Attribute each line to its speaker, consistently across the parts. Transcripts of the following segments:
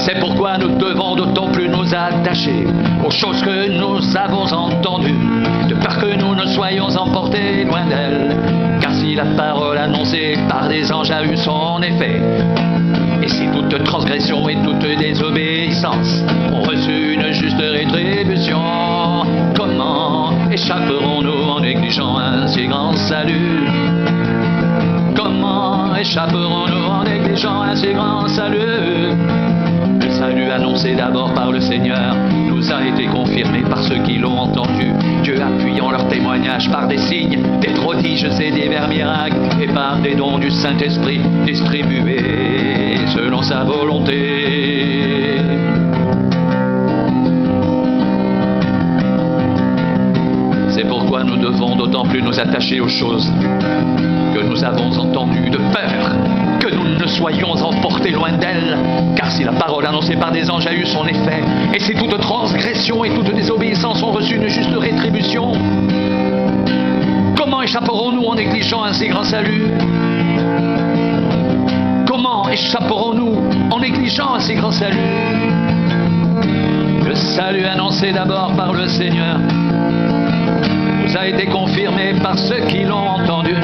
Speaker 1: C'est pourquoi nous devons d'autant plus nous attacher aux choses que nous avons entendues, de peur que nous ne soyons emportés loin d'elles. Car si la parole annoncée par des anges a eu son effet, et si toute transgression et toute désobéissance ont reçu une juste rétribution, comment échapperons-nous en négligeant un si grand salut? Comment échapperons-nous en négligeant un si grand salut? Le salut annoncé d'abord par le Seigneur nous a été confirmé par ceux qui l'ont entendu, Dieu appuyant leur témoignage par des signes, des prodiges et divers miracles, et par des dons du Saint-Esprit distribués selon sa volonté. C'est pourquoi nous devons d'autant plus nous attacher aux choses que nous avons entendues, de peur que nous ne soyons emportés loin d'elles. Car si la parole annoncée par des anges a eu son effet, et si toute transgression et toute désobéissance ont reçu une juste rétribution, comment échapperons-nous en négligeant un si grand salut? Comment échapperons-nous en négligeant un si grand salut? Le salut annoncé d'abord par le Seigneur nous a été confirmé par ceux qui l'ont entendu,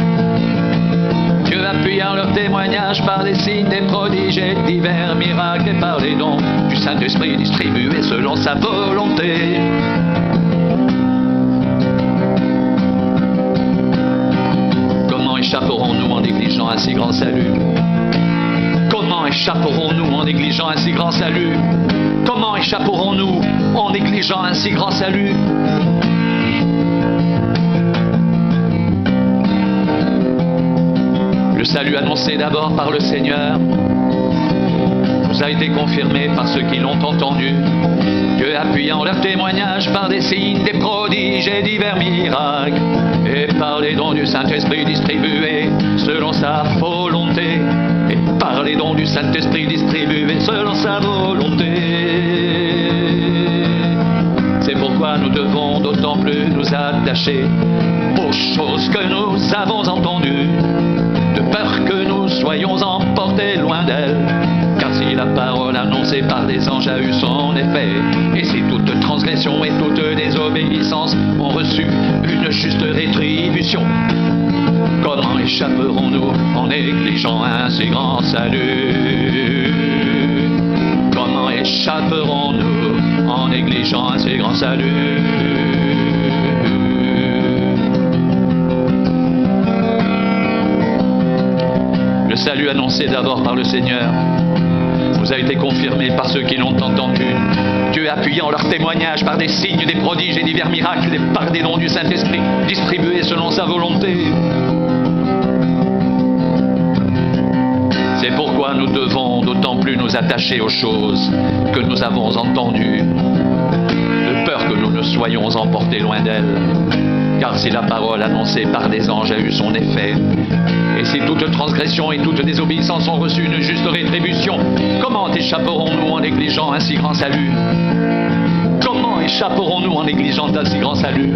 Speaker 1: Dieu appuyant leur témoignage par des signes, des prodiges et divers miracles, et par les dons du Saint-Esprit distribués selon sa volonté. Comment échapperons-nous en négligeant un si grand salut? Comment échapperons-nous en négligeant un si grand salut? Comment échapperons-nous en négligeant un si grand salut? Le salut annoncé d'abord par le Seigneur nous a été confirmé par ceux qui l'ont entendu, Dieu appuyant leur témoignage par des signes, des prodiges et divers miracles, et par les dons du Saint-Esprit distribués selon sa volonté, et par les dons du Saint-Esprit distribués selon sa volonté. C'est pourquoi nous devons d'autant plus nous attacher aux choses que nous avons entendues, de peur que nous soyons emportés loin d'elles. Car si la parole annoncée par des anges a eu son effet, et si toute transgression et toute désobéissance ont reçu une juste rétribution, comment échapperons-nous en négligeant un si grand salut? Comment échapperons-nous en négligeant un si grand salut? Le salut annoncé d'abord par le Seigneur nous a été confirmé par ceux qui l'ont entendu, Dieu appuyant leur témoignage par des signes, des prodiges et divers miracles, et par des dons du Saint-Esprit distribués selon sa volonté. C'est pourquoi nous devons d'autant plus nous attacher aux choses que nous avons entendues, de peur que nous ne soyons emportés loin d'elles. Car si la parole annoncée par des anges a eu son effet, et si toute transgression et toute désobéissance ont reçu une juste rétribution, comment échapperons-nous en négligeant un si grand salut? Comment échapperons-nous en négligeant un si grand salut?